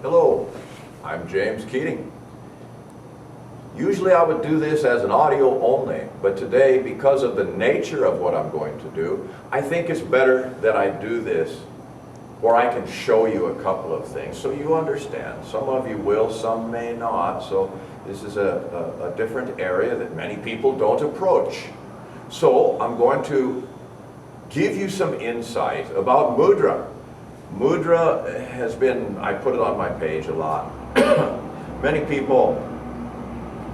Hello, I'm James Keating. Usually I would do this as an audio only, but today, because of the nature of what I'm going to do, I think it's better that I do this where I can show you a couple of things so you understand. Some of you will, some may not, so this is a different area that many people don't approach. So I'm going to give you some insight about mudra. Mudra has been, I put it on my page a lot. Many people,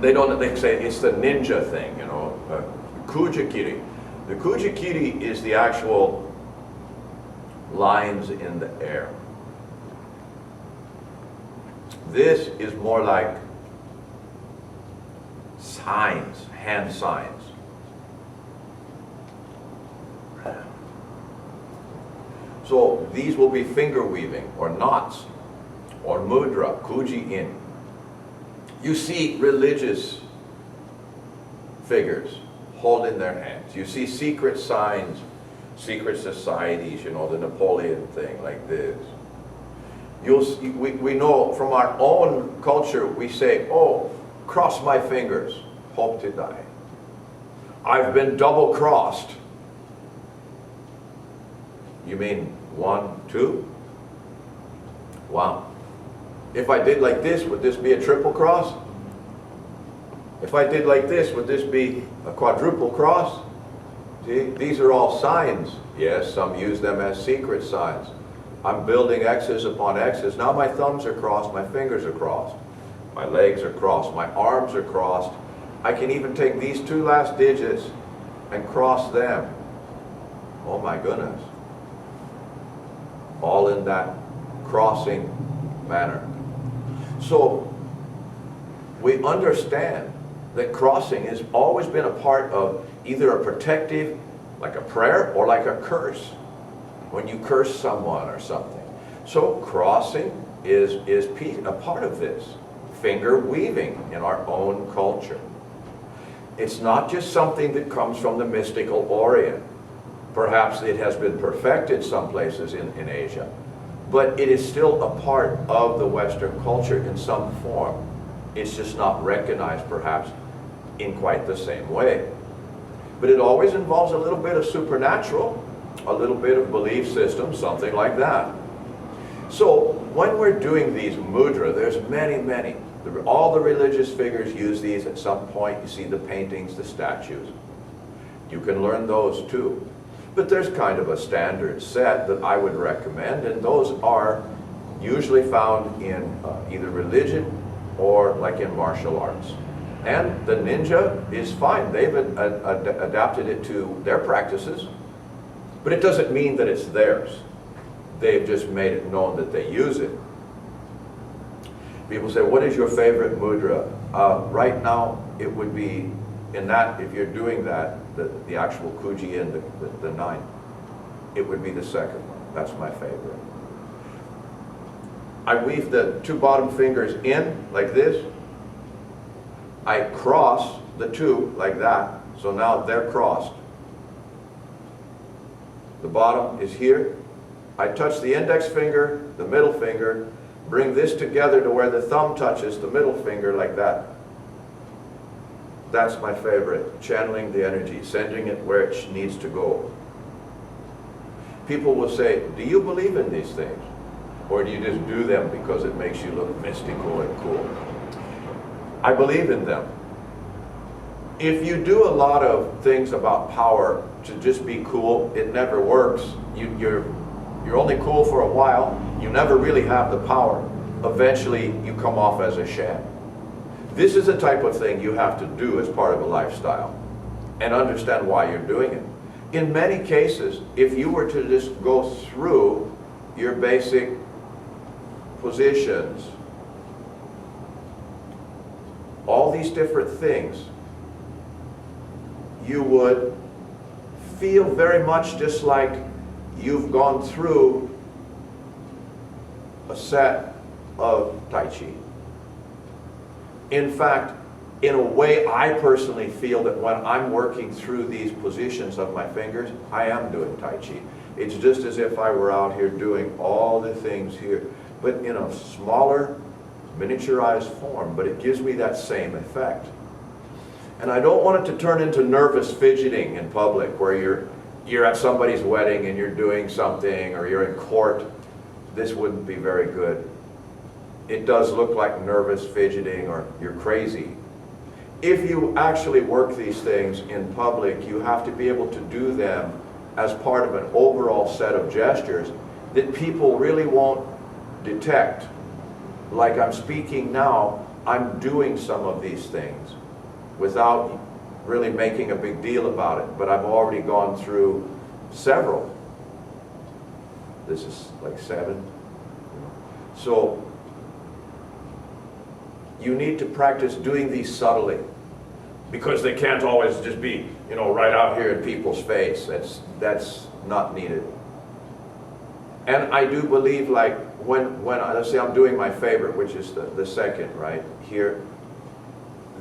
they say it's the ninja thing, you know, Keating. The Keating is the actual lines in the air. This is more like signs, hand signs. So these will be finger weaving or knots or mudra, Keating. You see religious figures holding their hands. You see secret signs, secret societies, you know, the Napoleon thing like this. We know from our own culture, we say, oh, cross my fingers, hope to die. I've been double crossed. You mean 1, 2? Wow. If I did like this, would this be a triple cross? If I did like this, would this be a quadruple cross? See, these are all signs. Yes, some use them as secret signs. I'm building X's upon X's. Now my thumbs are crossed, my fingers are crossed, my legs are crossed, my arms are crossed. I can even take these two last digits and cross them. Oh my goodness. All in that crossing manner. So we understand that crossing has always been a part of either a protective, like a prayer, or like a curse, when you curse someone or something. So crossing is a part of this. Finger weaving in our own culture. It's not just something that comes from the mystical Orient. Perhaps it has been perfected some places in Asia, but it is still a part of the Western culture in some form. It's just not recognized perhaps in quite the same way. But it always involves a little bit of supernatural, a little bit of belief system, something like that. So when we're doing these mudra, there's many. All the religious figures use these at some point. You see the paintings, the statues. You can learn those too. But there's kind of a standard set that I would recommend, and those are usually found in either religion or like in martial arts. And the ninja is fine. They've adapted it to their practices, but it doesn't mean that it's theirs. They've just made it known that they use it. People say, what is your favorite mudra? Right now, it would be, in that, if you're doing that, the actual Keating, the 9, it would be the second one. That's my favorite. I weave the 2 bottom fingers in, like this. I cross the 2 like that, so now they're crossed. The bottom is here. I touch the index finger, the middle finger, bring this together to where the thumb touches the middle finger like that. That's my favorite, channeling the energy, sending it where it needs to go. People will say, do you believe in these things? Or do you just do them because it makes you look mystical and cool? I believe in them. If you do a lot of things about power to just be cool, it never works. You're only cool for a while. You never really have the power. Eventually, you come off as a sham. This is the type of thing you have to do as part of a lifestyle and understand why you're doing it. In many cases, if you were to just go through your basic positions, all these different things, you would feel very much just like you've gone through a set of Tai Chi. In fact, in a way, I personally feel that when I'm working through these positions of my fingers, I am doing Tai Chi. It's just as if I were out here doing all the things here. but in a smaller, miniaturized form, but it gives me that same effect. And I don't want it to turn into nervous fidgeting in public, where you're at somebody's wedding and you're doing something, or you're in court. This wouldn't be very good. It does look like nervous fidgeting, or you're crazy. If you actually work these things in public, you have to be able to do them as part of an overall set of gestures that people really won't detect. Like I'm speaking now, I'm doing some of these things without really making a big deal about it, but I've already gone through several. This is like 7. So you need to practice doing these subtly, because they can't always just be, right out here in people's face. That's not needed. And I do believe, like, when let's say I'm doing my favorite, which is the second, right here,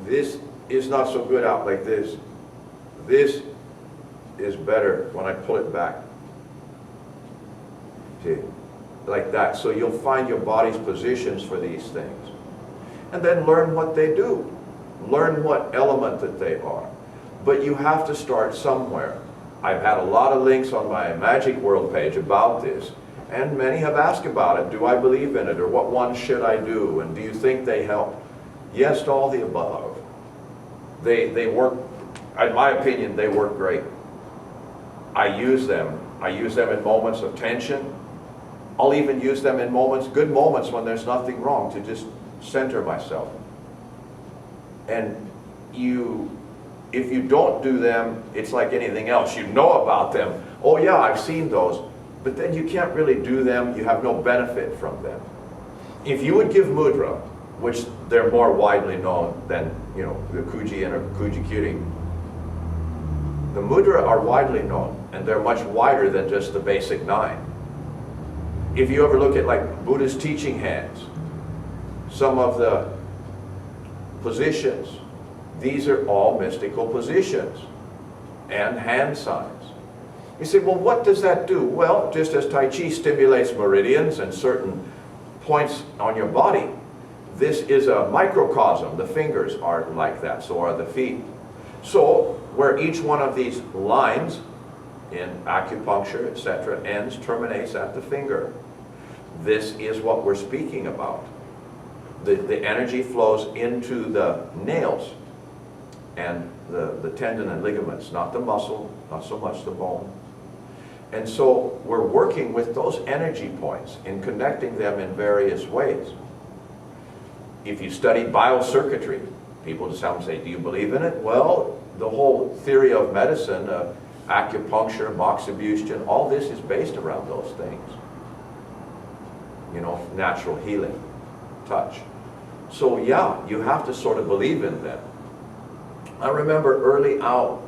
this is not so good out like this. This is better when I pull it back. See, like that. So you'll find your body's positions for these things. And then learn what they do. Learn what element that they are. But you have to start somewhere. I've had a lot of links on my Magic World page about this, and many have asked about it. Do I believe in it, or what one should I do, and do you think they help? Yes to all the above. They work, in my opinion, they work great. I use them. I use them in moments of tension. I'll even use them in good moments when there's nothing wrong, to just center myself. And if you don't do them, it's like anything else. You know about them. Oh yeah, I've seen those. But then you can't really do them. You have no benefit from them. If you would give mudra, which they're more widely known than the Kuji-in or Kuji-Keating, the mudra are widely known, and they're much wider than just the basic 9. If you ever look at like Buddha's teaching hands, some of the positions, these are all mystical positions and hand signs. You say, well, what does that do? Well, just as Tai Chi stimulates meridians and certain points on your body, this is a microcosm. The fingers are like that, so are the feet. So where each one of these lines in acupuncture, etc., terminates at the finger. This is what we're speaking about. The energy flows into the nails and the tendon and ligaments, not the muscle, not so much the bone. And so we're working with those energy points and connecting them in various ways. If you study biocircuitry, people just have to say, do you believe in it? Well, the whole theory of medicine, acupuncture, moxibustion, all this is based around those things. Natural healing, touch. So yeah, you have to sort of believe in them. I remember early out,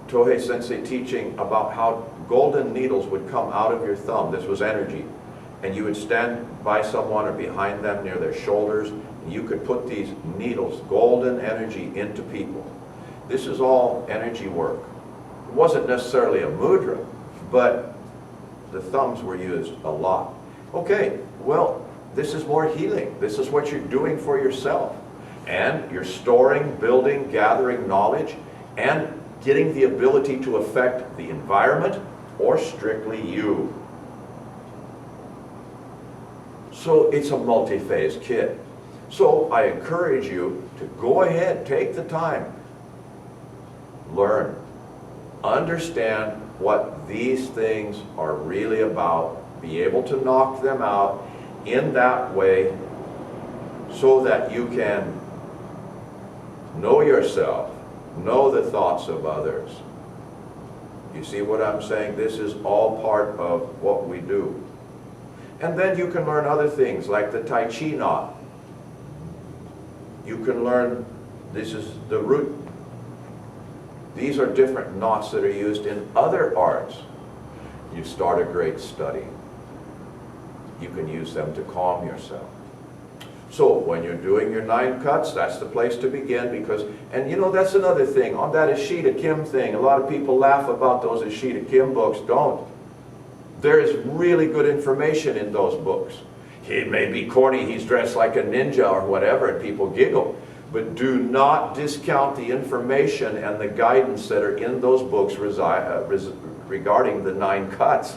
Tohei Sensei teaching about how golden needles would come out of your thumb. This was energy. And you would stand by someone or behind them near their shoulders, and you could put these needles, golden energy, into people. This is all energy work. It wasn't necessarily a mudra, but the thumbs were used a lot. Okay, well, this is more healing. This is what you're doing for yourself. And you're storing, building, gathering knowledge, and getting the ability to affect the environment or strictly you. So it's a multi-phase kit. So I encourage you to go ahead, take the time, learn, understand what these things are really about, be able to knock them out in that way so that you can know yourself, know the thoughts of others. You see what I'm saying? This is all part of what we do. And then you can learn other things like the Tai Chi knot. You can learn, this is the root. These are different knots that are used in other arts. You start a great study. You can use them to calm yourself. So when you're doing your 9 cuts, that's the place to begin, because, and that's another thing, on that Ishida Kim thing, a lot of people laugh about those Ishida Kim books. Don't. There is really good information in those books. He may be corny, he's dressed like a ninja or whatever, and people giggle. But do not discount the information and the guidance that are in those books regarding the 9 cuts.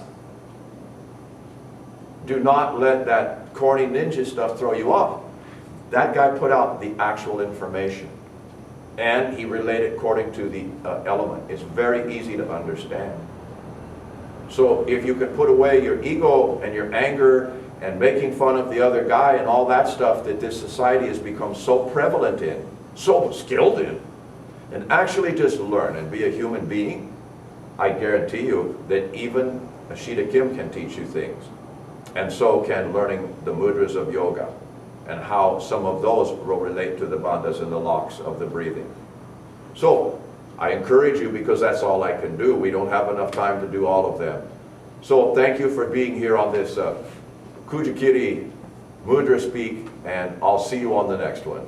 Do not let that corny ninja stuff throw you off. That guy put out the actual information. And he related according to the element. It's very easy to understand. So if you can put away your ego and your anger and making fun of the other guy and all that stuff that this society has become so prevalent in, so skilled in, and actually just learn and be a human being, I guarantee you that even Ashita Kim can teach you things. And so can learning the mudras of yoga and how some of those will relate to the bandhas and the locks of the breathing. So I encourage you, because that's all I can do. We don't have enough time to do all of them. So thank you for being here on this Kujakiri Mudra Speak, and I'll see you on the next one.